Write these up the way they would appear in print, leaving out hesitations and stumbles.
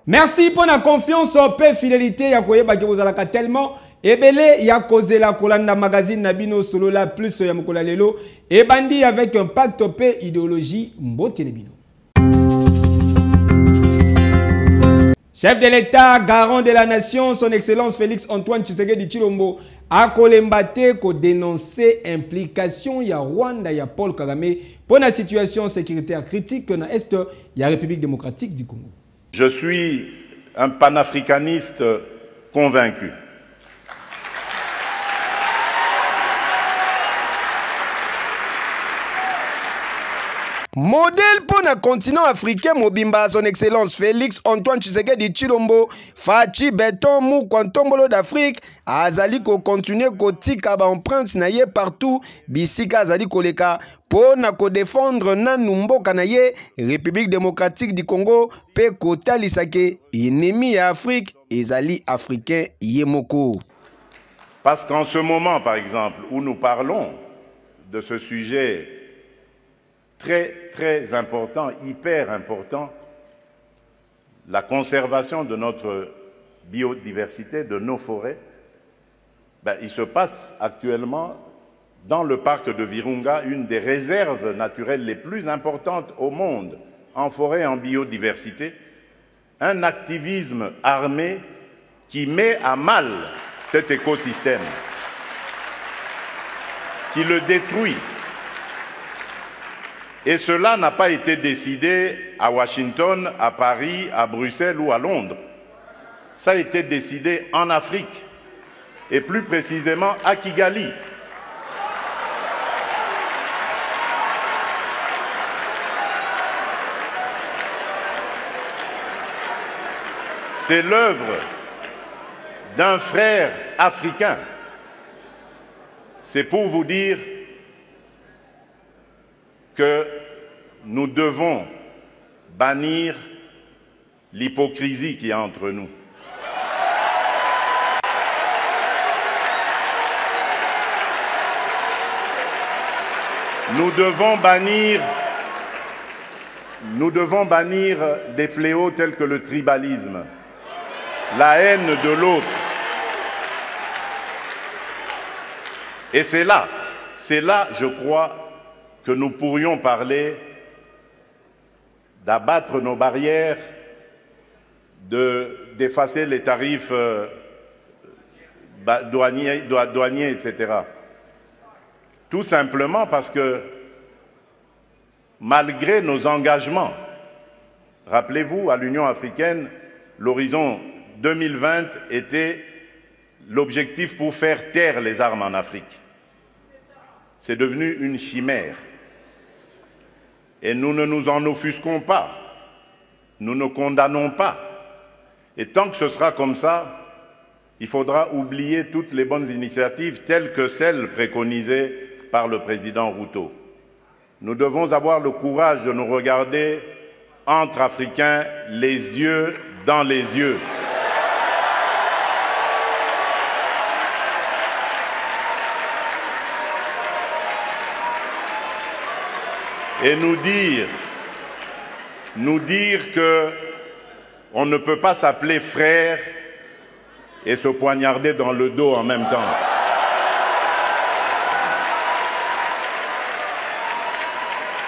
Merci pour la confiance au paix fidélité ya koyeba ke bozalaka tellement ebele ya kozela kolanda magazine Nabino solo la plus ya mokola lelo et bandi avec un pacte paix idéologie mbote nebino. Chef de l'État, garant de la nation, son excellence Félix Antoine Tshisekedi Tshilombo a kolembate ko dénoncer implication ya Rwanda ya Paul Kagame pour la situation sécuritaire critique na est ya République démocratique du Congo. Je suis un panafricaniste convaincu. Modèle pour le continent africain, Mobimba, son excellence Félix Antoine Tshisekedi Tshilombo, Fachi Beton Mou Kwantombolo d'Afrique, Azali ko continuer ko tika ba empreinte na ye partout, bisika azali koleka pour na ko défendre na numboka na ye République démocratique du Congo pe ko talisake ennemi ya Afrique ezali africain yemoko. Parce qu'en ce moment, par exemple, où nous parlons de ce sujet très important, hyper important, la conservation de notre biodiversité, de nos forêts, il se passe actuellement dans le parc de Virunga une des réserves naturelles les plus importantes au monde en forêt et en biodiversité, un activisme armé qui met à mal cet écosystème, qui le détruit. Et cela n'a pas été décidé à Washington, à Paris, à Bruxelles ou à Londres. Ça a été décidé en Afrique, et plus précisément à Kigali. C'est l'œuvre d'un frère africain. C'est pour vous dire que nous devons bannir l'hypocrisie qui est entre nous. Nous devons bannir des fléaux tels que le tribalisme, la haine de l'autre. Et c'est là, je crois, que nous pourrions parler d'abattre nos barrières, d'effacer les tarifs douaniers, etc. Tout simplement parce que, malgré nos engagements, rappelez-vous, à l'Union africaine, l'horizon 2020 était l'objectif pour faire taire les armes en Afrique. C'est devenu une chimère. Et nous ne nous en offusquons pas. Nous ne condamnons pas. Et tant que ce sera comme ça, il faudra oublier toutes les bonnes initiatives telles que celles préconisées par le président Ruto. Nous devons avoir le courage de nous regarder entre Africains, les yeux dans les yeux. Et nous dire que on ne peut pas s'appeler frère et se poignarder dans le dos en même temps.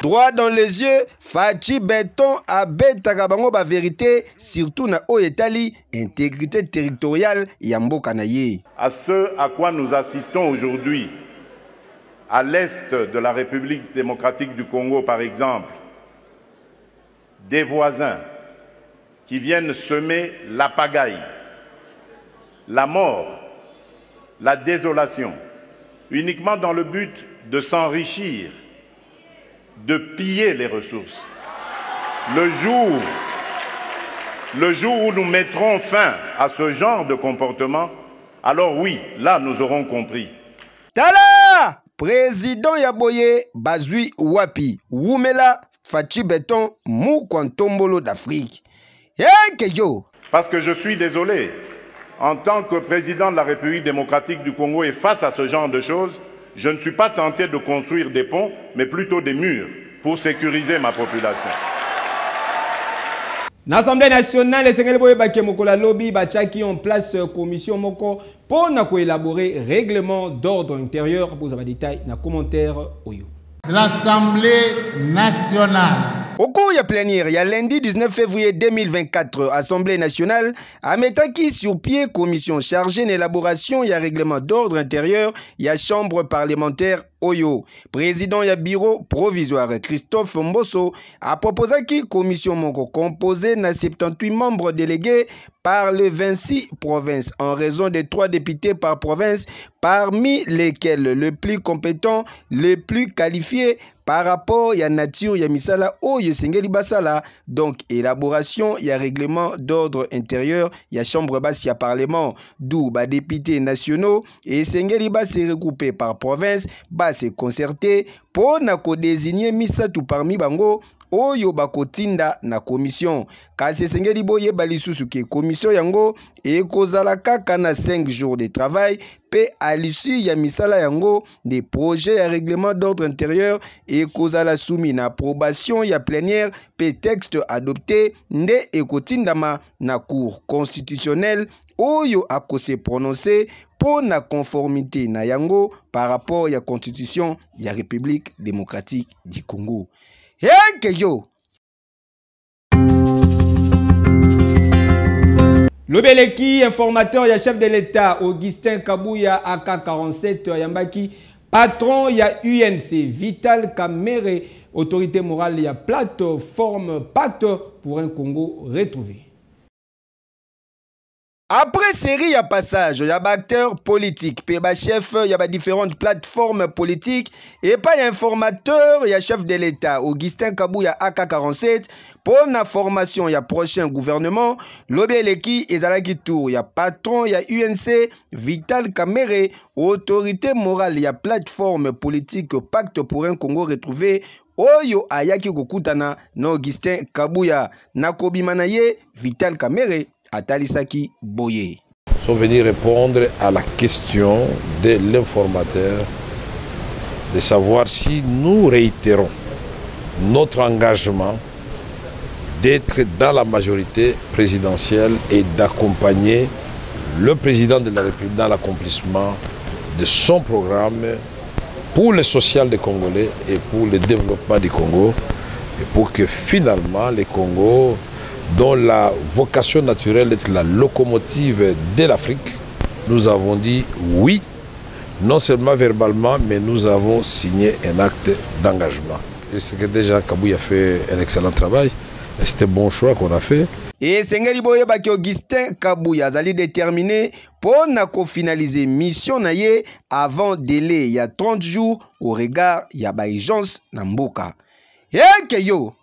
Droit dans les yeux, Fachi Beton a betagabango ba vérité, surtout na Oyetali, intégrité territoriale Yambo Kanaye. À ce à quoi nous assistons aujourd'hui, à l'est de la République démocratique du Congo par exemple, des voisins qui viennent semer la pagaille, la mort, la désolation, uniquement dans le but de s'enrichir, de piller les ressources. Le jour où nous mettrons fin à ce genre de comportement, alors oui, là nous aurons compris. Tala! Président Yaboye Bazui Wapi, Wumela Fachi Beton Mukwantombolo d'Afrique. Parce que je suis désolé, en tant que président de la République démocratique du Congo et face à ce genre de choses, je ne suis pas tenté de construire des ponts, mais plutôt des murs pour sécuriser ma population. L'Assemblée nationale, les Sénégalais boye baké mokola lobby bachaki en place commission moko pour élaborer règlement d'ordre intérieur pour avoir des détails dans commentaire oyo. L'Assemblée nationale. Au cours de la plénière, il y a lundi 19 février 2024, Assemblée nationale a mis sur pied commission chargée d'élaboration et règlement d'ordre intérieur, il y a chambre parlementaire Oyo. Président y a bureau provisoire Christophe Mbosso a proposé que commission moko composée de 78 membres délégués par les 26 provinces en raison des 3 députés par province, parmi lesquels le plus compétent, le plus qualifié par rapport à la nature, il y a misala Oyo Sengeli Basala, donc élaboration, il y a règlement d'ordre intérieur, il y a chambre basse, il y a parlement, d'où les députés nationaux et Sengeli Bas est regroupé par province, bas c'est concerté pour désigner misatu parmi bango Oyo bakotinda na commission. Kasi Sengeli boye balisusu ke commission yango e kozala kaka na 5 jours de travail pe à l'issue ya misala yango des projets à règlement d'ordre intérieur et kozala soumis na approbation ya plénière pe texte adopté nde ekotindama na cour constitutionnelle Oyo akose prononcé pour la conformité na yango par rapport à la constitution de la République démocratique du Congo. Lobeleki, informateur, il y a chef de l'État, Augustin Kabouya, AK-47, Yambaki, patron, il y a UNC, Vital Kamere, autorité morale, il y a plateforme Pacte pour un Congo retrouvé. Après série, il y a passage, il y a acteurs politiques, il y a chef, il y a différentes plateformes politiques, et pas informateur, il y a chef de l'État, Augustin Kabouya AK-47, pour la formation, il y a prochain gouvernement, Lobeleki et Zalaki Tour, il y a patron, il y a UNC, Vital Kamere, autorité morale, il y a plateforme politique, Pacte pour un Congo retrouvé, Oyo ayaki kokutana na Augustin Kabouya, Nakobi Manaye, Vital Kamere, Atalisaki Boye. Sont venus répondre à la question de l'informateur de savoir si nous réitérons notre engagement d'être dans la majorité présidentielle et d'accompagner le président de la République dans l'accomplissement de son programme pour le social des Congolais et pour le développement du Congo et pour que finalement les Congos, dont la vocation naturelle est la locomotive de l'Afrique, nous avons dit oui, non seulement verbalement, mais nous avons signé un acte d'engagement. Et c'est que déjà Kabouya a fait un excellent travail, et c'était un bon choix qu'on a fait. Et Sengeli Boye Baki Augustin Kabouya a déterminé pour finaliser mission naye avant délai il y a 30 jours au regard il y a Baïjance Namboka. Et yo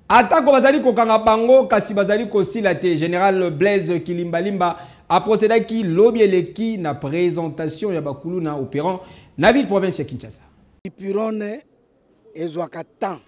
Attaque bazali kokanga bango kasi bazali kosilate général Blaise Kilimbalimba a procédé qui lobieleki na présentation ya bakulu na opérant na ville province ya Kinshasa. Ipirone ezwakatan.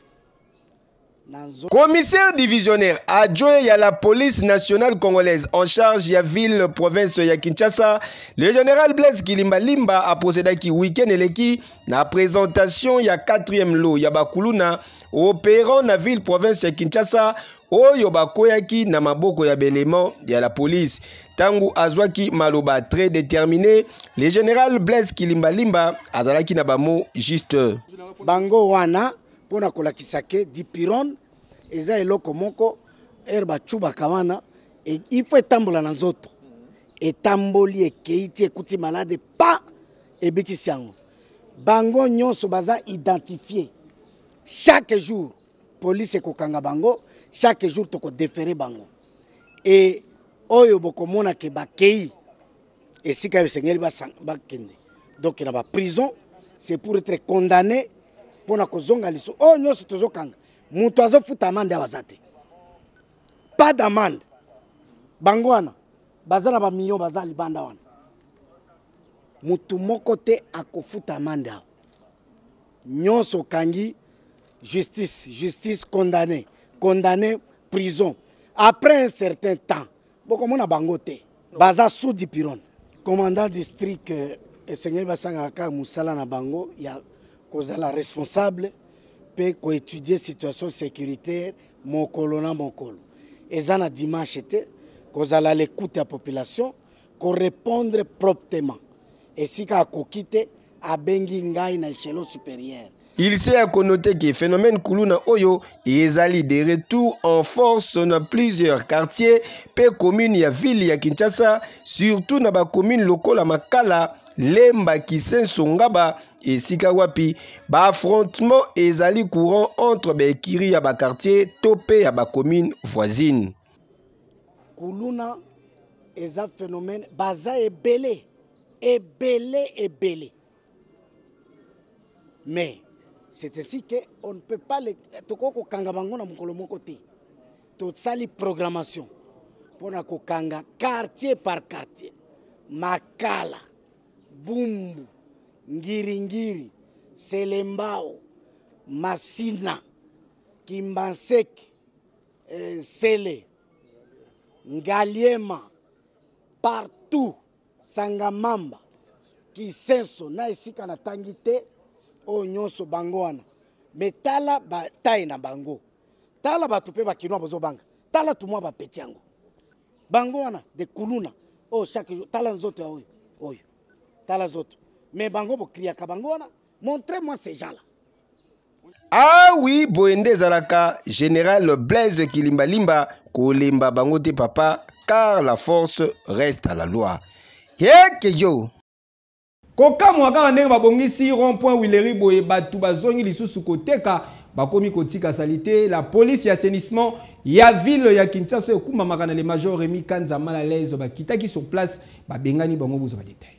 Commissaire divisionnaire adjoint à la police nationale congolaise en charge de la ville province de Kinshasa, le général Blaise Kilimbalimba a procédé qui week-end et la présentation ya 4e lot ya bakuluna opérant na ville province de Kinshasa oyo bakoyaki na maboko ya belément ya la police. Tangu azwaki maloba très déterminé, le général Blaise Kilimbalimba azalaki na bamo juste. Bango wana pona kolakisake dipirone eza eloko moko erba chuba kawana et il faut tambola na nzoto etamboli ekeiti ekuti malade pa ebikisi yango bango nyonso baza identifié chaque jour police ekokanga bango chaque jour toko déférer bango et oyo bokomona ke bakei esika besengeli bakende donc na ba prison c'est pour être condamné pona kozonga liso oh nyonso tozokanga mutu azofuta amande awazate pas d'amende bango wana baza na ba million baza libanda wana mutu moko te akofuta amande awa nyonso kangi justice condamné prison après un certain temps bokomona bango te baza sous dipiron commandant district esengeli basanga kaka musala na bango ya kozala responsable pe koétudier situation sécuritaire mokolo na mokolo eza na dimanche te kozala l'écoute ya population korépondre promptement esika akoki te abengi ngai na échelon supérieur. Il s'est connoté que le phénomène Kuluna Oyo ezali de retour en force dans plusieurs quartiers, pe commune ya ville ya Kinshasa, surtout dans la commune locale Makala, Lemba Kisenso Ngaba et Sikawapi. Ba affrontement ezali courant entre Bekiri ya ba quartier topé ya ba commune voisine. Kuluna eza phénomène baza ebele. Mais c'est ainsi qu'on ne peut pas les toko kanga bango na mukolo moko te. To sali programmation pour na kanga quartier par quartier. Makala, Bumbu, Ngiringiri, Selembao, Masina, Kimbansek, Sele, Ngaliema, partout, Sangamamba, Kisenso, na esika na tangite. O nyonso bango wana metala ba tai na bango tala batu pe bakinwa bozo banga tala tumwa ba peti yango bango wana de Kuluna o chaque jour tala nzoto ya oyo tala zoto mais bango bo kriaka bango wana montrez-moi ces gens là. Ah oui, Boende Zalaka, général Blaise Kilimbalimba, Kolemba bango te papa, car la force reste à la loi. Yeke yo. Koka mwaka ndenge babongisi rond-point Wileri boye batu bazongi lisusu koteka bakomi kotika salite la police ya assainissement ya ville ya Kinshasa ekuma makana le major Rémi Kanza Malalezo bakitaki sur place babengani bango buzo ba détail.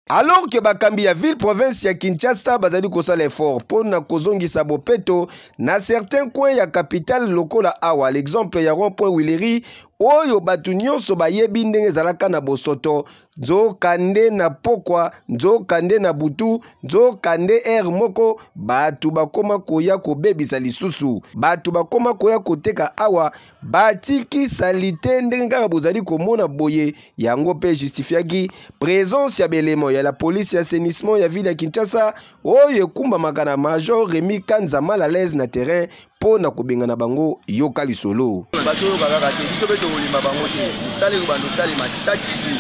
Alors que bakambi ya ville province ya Kinshasa bazali kosala effort pour na kozongisa bopeto na certains coins ya capitale lokola awa l'exemple ya rond-point Wileri oyo batu nyonso bayebi ndenge ezalaka na bosoto nzokande na pokwa nzokande na butu nzokande air moko batu bakoma koya kobebisa lisusu batu bakoma koya koteka awa batiki salite ndenge kaka bozali komona boye yango pe justifiaki présence ya belemo ya la police ya assainissement ya ville ya Kinshasa oyo ekumbamaka na major Rémi Kanza Malalaise na terrain po na kobenga bango yoka lisolo bato kaka te biso beto olima bango te misale ko bando sale ma chaque jour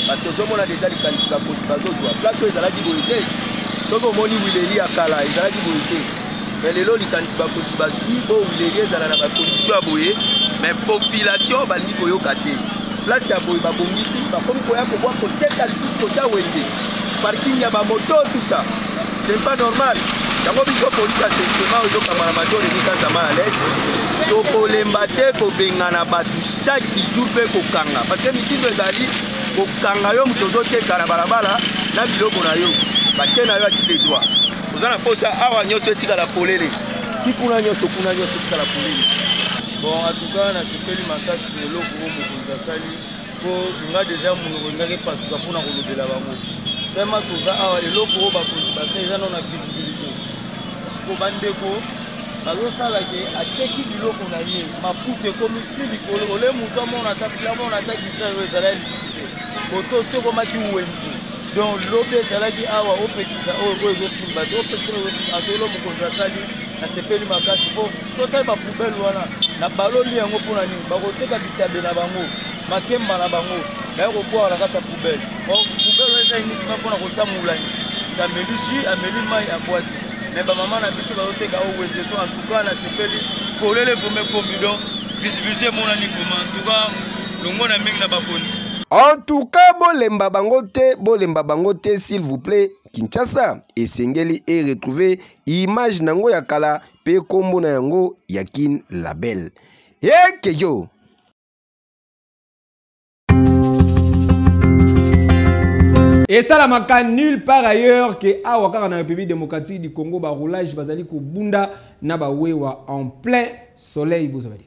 parce que zomona déjà les candidats pour bazo joa plateau ezalaki boye te soko moni Wileri akala ezalaki boye te mais lelo likanisi bakoti bazwi bo Wileri ezala na bacondition ya boye mais population balingi koyoka te place ya boye babongisi bakomi koya kobwa koteka lisusu kota wende parking ya bamoto tout ça c'est pas normal. Yango biso police assainissement ozo kamala major Rémi Kanza Malalaise to kolemba te ko bengana batu chaque jour pe ko kanga parce que mitindo ezali ko kanga yo mutozo te kala balabala na biloko na yo bake na yo akile droit ozana posa awa nyoso etika la polele tikuna nyoso kuna nyoso etika la polele bon en tout cas na sepeli makasi eloko mo konza sali ko nga déjà munoko ngake pasuka pona kolobela bango vraiment toza awa eloko ba konza basai za non na visibilité ko bandeko bazosala ke ateki biloko na ye mapuke komiti likolo ole mutu amona ata filamo na ata kisasa oyo ezala lisusu koto tokomaki wenzi donc lobe ezalaki awa opekisa oyo ezosimba te opekisa oyo ezosimba atolo mokonzi asali nasepeli makasi po sotali bapoubele wana na baloli yango mpona nini bakoteka bitabe na bango makemba na bango baye kokwaka na kati ya poubele poubele eza uniquement mpona kotia molangi ameli jus ameli mai abwati mais ba maman na biso bazoteka au wenzeso en tout cas na sepeli kolele vraiment combido visibilité mon ani vraiment en tout cas longo na mingi na bakonzi en tout cas bolemba bango te s'il vous plaît Kinshasa esengeli et retrouver image nango ya kala pe kombo na yango yakin label Yekeyo. Et ça, la maka nulle part ailleurs que Awaka en République démocratique du Congo, roulage bazali ko bunda na ba wewa en plein soleil bozabali.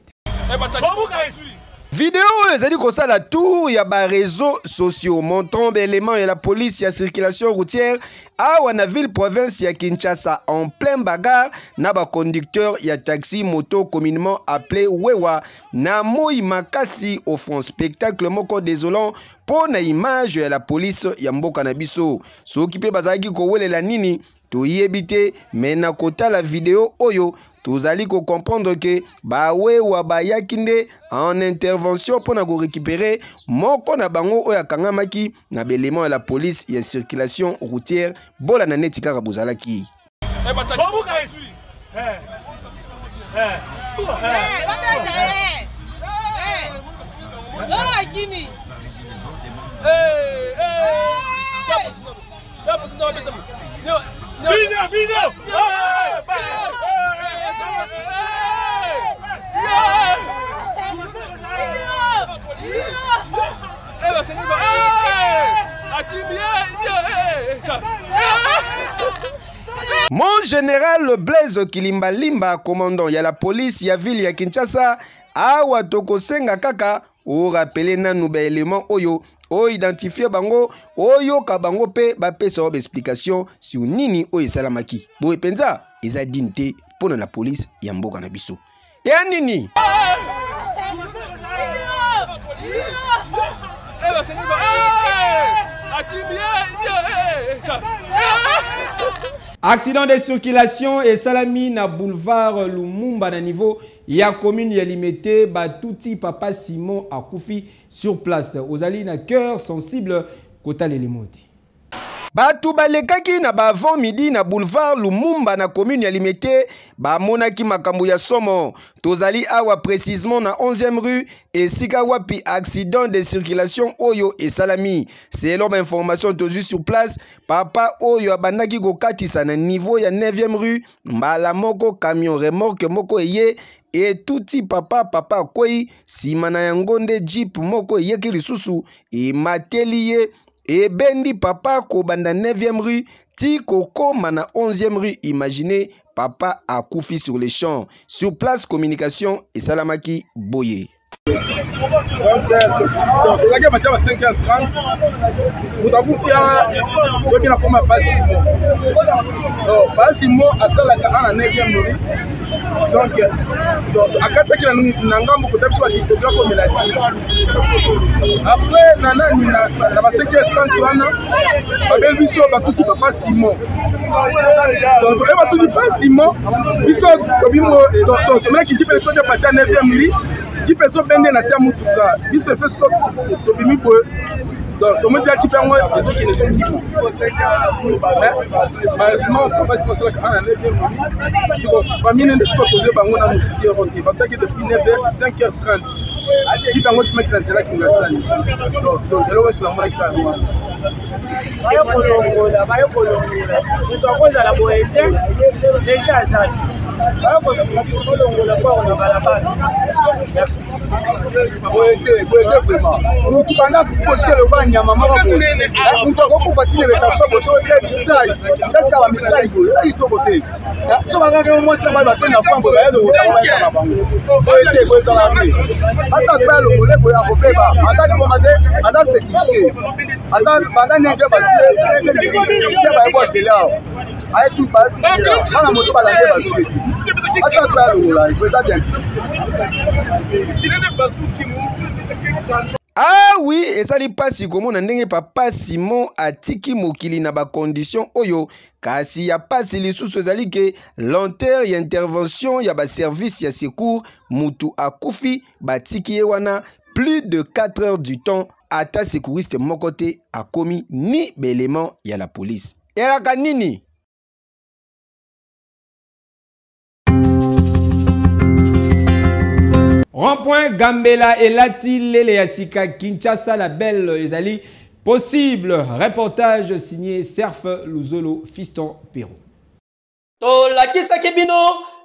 Vidéo ezali kosala tour ya ba réseaux sociaux montrant l'élément et la police ya circulation routière awa na ville province ya Kinshasa en plein bagarre na ba conducteur ya taxi moto communément appelé wewa na moi makasi au fond spectacle moko désolant pour na image ya la police ya mboka na biso soki pe bazaki ko welela nini toyebite mais na kota la vidéo oyo tozali ko comprendre que bawewa bayakinde en intervention pour na récupérer moko na bango oyo akangamaki na belément ya la police ya circulation routière bola na neti kaka bozalaki Mon général Blaise Kilimba Limba, commandant ya la police ya ville ya Kinshasa, awa tokosenga kaka o rappeler nanu ba élément oyo o identifier bango oyo ka bango pe ba pesa ba explication si nini o esalamaki. Boye penza eza dinte pona la police ya mboka na biso. Ya nini? Accident de circulation et salami na boulevard Lumumba na niveau ya commune ya limité Batouti Papa Simon Akoufi sur place. Ozali na cœur sensible kota l'élémenti. Batu balekaki na ba avant midi na boulevard Lumumba na commune ya limité ba monaki makambo ya somo tozali awa précisément na 11e rue et sika wapi accident de circulation oyo et salami selon information tozu sur place papa oyo abandaki ko katisa na niveau ya 9e rue mbala moko camion remorque moko eye et touti papa koi simana ya ngonde jeep moko eyeki lisusu e mateliye et bendi papa kobanda 9e rue ti kokoma na 11e rue. Imaginez papa akufi sur les champs. Sur place communication et salamaki boye. Après nana na ba 5h30 babel biso batuti papa Simon donc e batuti papa Simon biso tobimo donc meki jipe to de pacha 9e mili jipe so bende na tia mutuka biso fait stop tobimi po donc to meti jipe ngo les autres qui ne sont pas malheureusement papa Simon c'est la 9e mili famille ne peut poser bango na mutuka roki bataki depuis 9h 5h30 jipe ngo tu mets dans la qui ngasani donc je le vois sur la marque bayo kolongola tutakoza la boete déjà azali bayo kolongola kwa na balabala boete vraiment nous pendant que le banya mama ko mutoko kupatile beta sobo to sai ndaka wa mitai go ai to bote so banga ke mo tsama ba tona fambo ba yelo ba bango boete la vie ata kwa lo le ko ya ko peba ata ko mate ata sécurité ata banda nje ba ba ko tela ai tu ba kana mo to ba la ba tu ata kwa lo la il faut ça bien. Ah oui, et ça n'est pas si comme on a papa Simon atiki mokili na ba condition oyo kasi ya pasi li sous ezali ke lenteur ya intervention ya ba service ya secours mutu akufi batiki wana plus de 4 heures du temps ata secouriste mokote a commis ni belément ya la police. Et la kanini Rond-point Gambela et Lati Lele Yasika Kinshasa la belle ezali possible. Reportage signé Serf Luzolo Fiston Perro. To la kisa kibino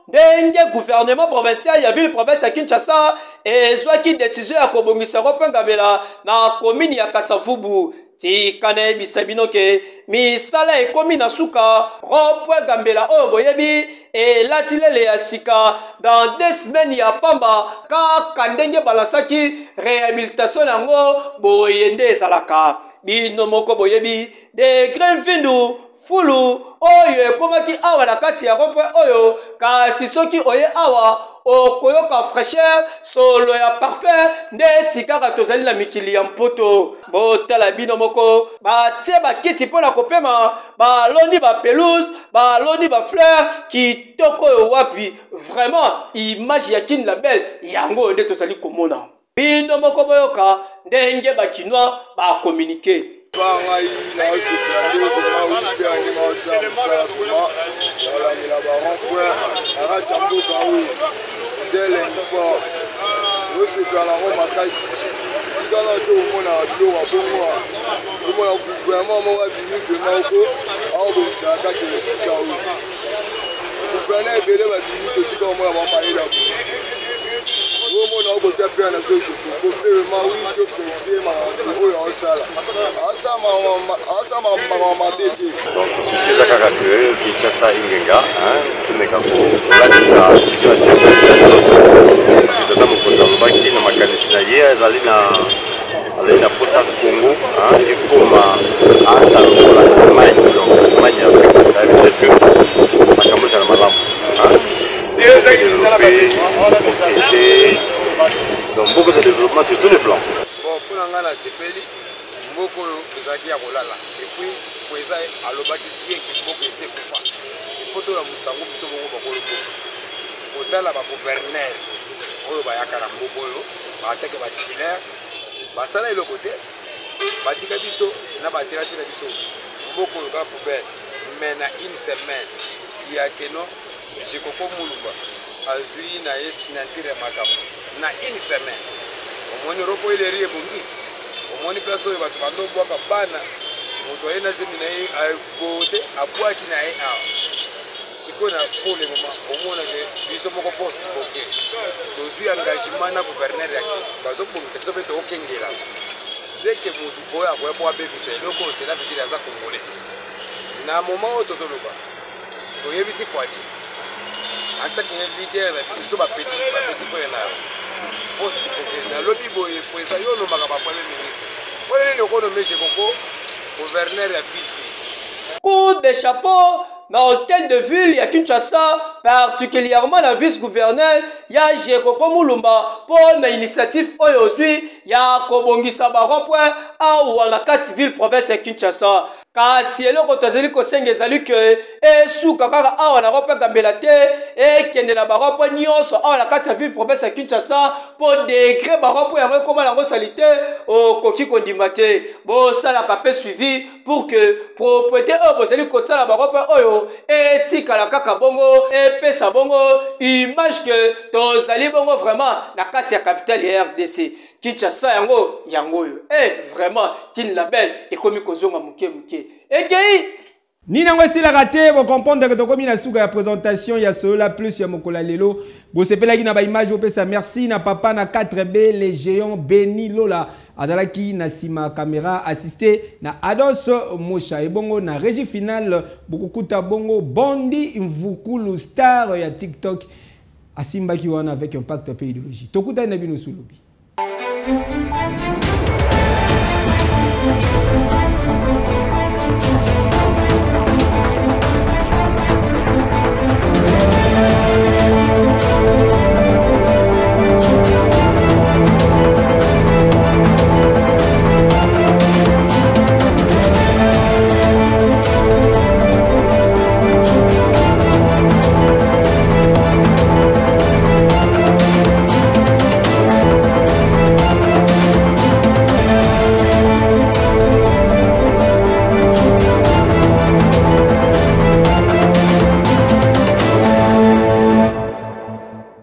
ndenge gouvernement provincial ya ville province ya Kinshasa ezwaki décision ya kobongisa rond-point Ngambela na commune ya Kasavubu. Tikane bisabino ke misala ekomi na suka rond-point Ngambela oyo boyebi elatilele ya sika dans 2 semaines ya pamba kaka ndenge balasaki réhabilitation yango boyende ezalaka bino moko boyebi degré vindu fulu oyo ekomaki awa na kati ya rond-point oyo kasi soki oye awa okoyoka fraîcheur solo ya parfait nde tikaka tozali na mikili ya mpoto botala bino moko batie bakiti mpona kopema baloni bapelouse baloni bafleur kitoko oyo wapi vraiment image ya Kin Label yango nde tozali komona bino moko boyoka ndenge bakinois bakommunike ngai naosepelande komaulipeange maosamosala koma naolamela baronpoint nakati ya mboka oyo zelenge fort osepela nango makasi tikala te omona biloko abongoa omona gouvernement moko abimi vraimen oko aobongisaka kati ya esika oyo gouvernement ebele babimi totika omona bamalela omona okota mpe na toshekoko mpe mawi toflexe makambo oyo aosala asala makambo mabe te donc susi eza kaka ke Kinshasa ingenga tomeka kolatisa vision ya chef de nzoto parce tata mokonzi alobaki na makanisi na ye azali na posa Congo ekoma ata lokola Allemagne donc Allemagne ya Afrique c'est-à-dire que makambo ezala malamu donc beaucoup de développement sur tous les plans. Bon, pour nga na sepeli mboko ezaki ya kolala et puis poeza alobaki bien ki mboko ese kufa ipoto la musango biso bongo bakolo kotala ba gouverneur oyo bayaka na mboko oyo bateke ba titulaire basala eloko te batika biso na batirasi na biso mboko oyo ka poubelle mais na une semaine ya keno Jikoko Mulumba azui na signature makambo na une semaine omoni roko ile rie bongi omoni place oyo bato bandobwaka bana moto ayena zemi na ye avote abwaki na ye awa sikoyo na pour le moment omona ke biso moko force boke tozwi engagement na gouverneur yake bazobongisa biso mpe tookengela ndeke motu oyo akoya mpo abebisa eloko oyo sela pikili aza kongole te na moment oyo tozoloba toyebisi Fwaji en tant que leader biso bapeti frère na poste na lobby boye président yo nomaka ba premier ministre wala nini okonome Jekoko gouverneur ya ville coup de chapeau na hôtel de ville ya Kinshasa particulièrement la vice-gouverneur ya Jekoko Mulumba pour na initiative oyo ozwi ya kobongisa ba rond-point awa na kati ville province ya Kinshasa kasi eloko tozali kosenga ezali ke esuka kaka awa na rond-point Ngambela te ekende na ba rond-point nyonso awa na kati ya ville province ya Kinshasa po décret ba rond-point yango ekoma nango salite okoki kondima te bosalaka mpe suivi pour que propriété oyo bozali kotala ba rond-point oyo etikala kaka bongo epesa bongo image que tozali bongo vraiment na kati ya capitale ya RDC Kinshasa yango vraiment Kin Label ekomi kozonga muke ekei ni nango esilaka te bocomprendre que tokomi na suka ya présentation ya Solola plus ya mokola lelo bosepelaki na baimage bopesa merci na papa na 4B les géants Beni Lola azalaki na sima caméra assisté na Ados Mosha ebongo na régie finale bokukuta bongo Bondi Mvukulu star ya TikTok asimbaki wana avec impact pe idéologie tokuta na bino sulubi.